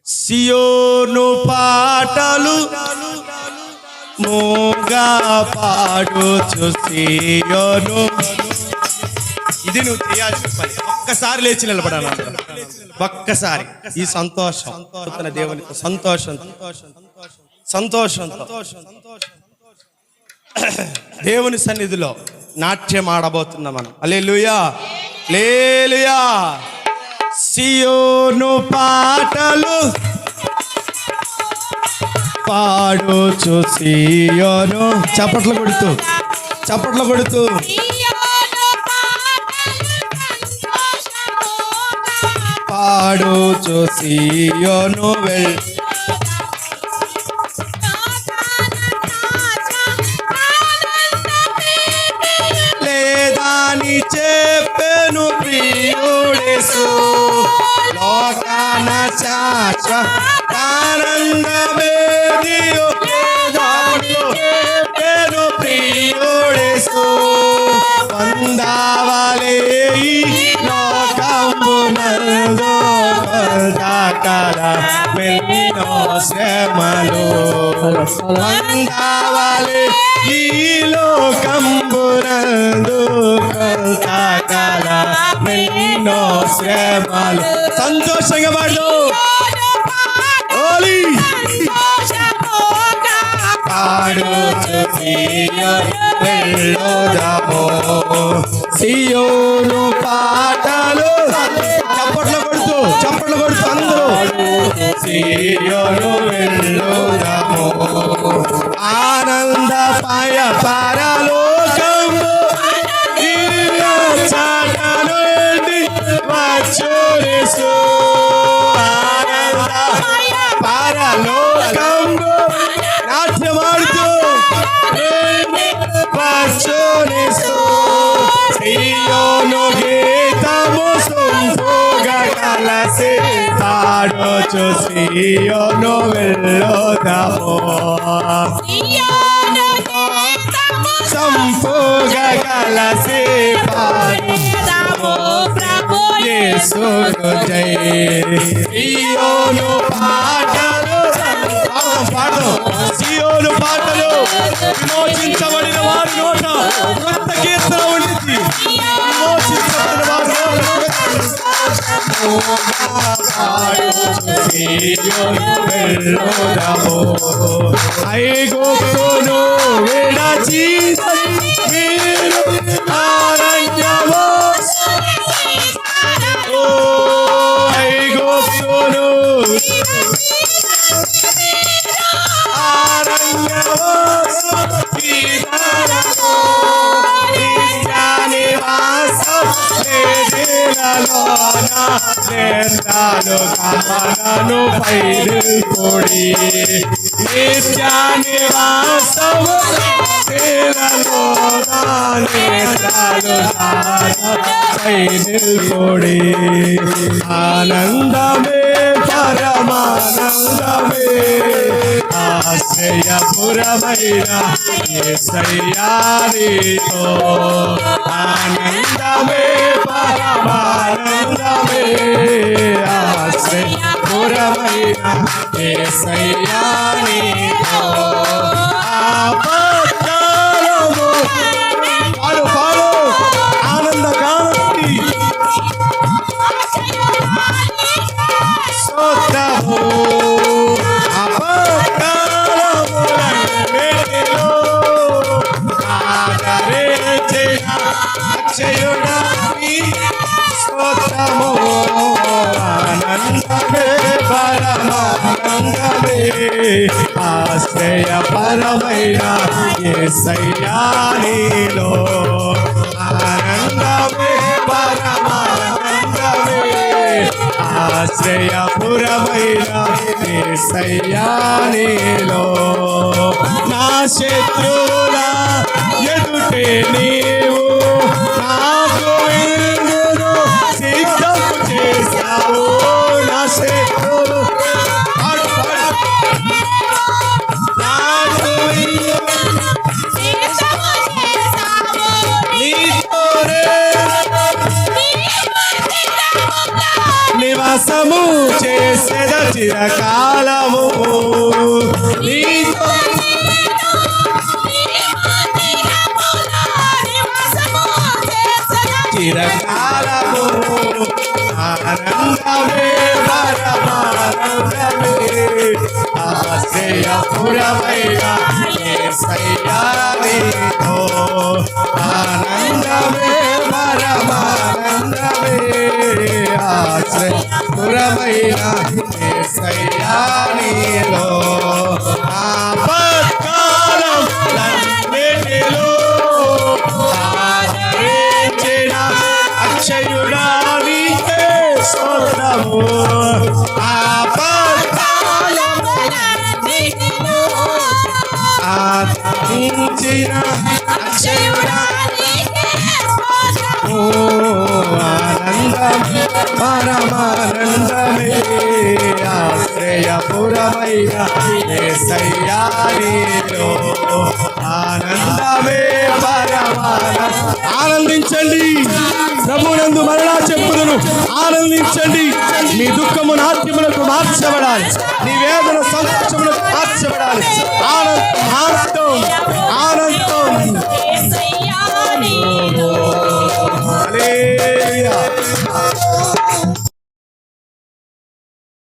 సియోను పాటలు మోగా పాడుచు సియోను. ఇది నువ్వు చేయాల్సిన పని. ఒక్కసారి లేచి నిలబడాలి, ఒక్కసారి ఈ సంతోషం దేవునితో సంతోషం సంతోషంతో దేవుని సన్నిధిలో నాట్యం ఆడబోతున్నాం మనం. హల్లెలూయా, హల్లెలూయా. సియోను పాటలు పాడుచు సియోను. చప్పట్లు కొడుతూ పాడుచు సియోను లేదాని చెప్పెను ప్రియుడేసు లోకాన శాశ్వతానందమేదియు లేదాని చెప్పెను ప్రియుడేసు పొందావలే ఈ లోకమునందు కొంతకాల మెల్లినో శ్రమలు పొందావలే ఈ లోకంబునందు కొంతకాల మెల్లినో శ్రమలు. సంతోషంగా పాడు, సియోను పాటలు. చప్పట్లు కొడుతూ అందరూ సియోను వెళ్ళుదాము. ఆనంద పాయ పరలోకము చాటనుండి వచ్చురేసు. ఆనంద పరలోకము నాట్యమాడుతూ వచ్చురేసు. సియోను గీతము సంపుగా కలసి పాడుచు సియోను వెళ్ళుదాము. సంపుగా కలసి పాడుదాము యేసును జై. సియోను పాటలు సియోను పాటలు విమోచించబడిన వారి నోట కొత్త కీర్తన ఉండింది. విమోచించబడిన వారి నోట ఐగుప్తును విడచి మీరు అరణ్యము ఐగుప్తును నేత్రాలు కమలను పైరుపొడి నిత్యానివాసము నేత్రాలు పైరుపొడి. ఆనందమే పరమానందమే ఆశ్రయపురమైన యేసయ్యా నీతో. ఆనందమే పరమానందమే ఆశ్రయపురమైన యేసయ్యా నీతో. ఆపత్కాలము పాడు పాడు ఆనంద గానతి స్తోత్రము. ఆనందమే పరమానందమే ఆశ్రయ పరమైన యేసయ్యా నీలో. ఆనందమే పరమానందమే ఆశ్రయపురమైన యేసయ్యా నీలో. నా శత్రువుల ఎదుటే నీవు నాకు విందును సిద్ధము చేశావు. నా శత్రువులు నివాస నివాసము చేసేద చిరకాలము నీతో చిరకాలము ఆనందమే పరమానందమే ఆశ్రయపురమైన యేసయ్యా నీతో ఆనందమే పరమానందమే ఆశ్రయపురమైన యేసయ్యా నీలో ఆపత్కాలం నన్నిటిలో ఆదరించిన అక్షయుడా నీకే స్తోత్రము ఆదరించిన అక్షయుడా ఓ ఆనందం పరమానందమే ఆశ్రయపురమైన యేసయ్యా నీలో ఆనందమే ఆనందించండి ప్రభునందు మరలా చెప్పుదును ఆనందించండి మీ దుఃఖము నాట్యములకు మార్చబడాలి నీ వేదన సంతోషములకు మార్చబడాలి ఆనందం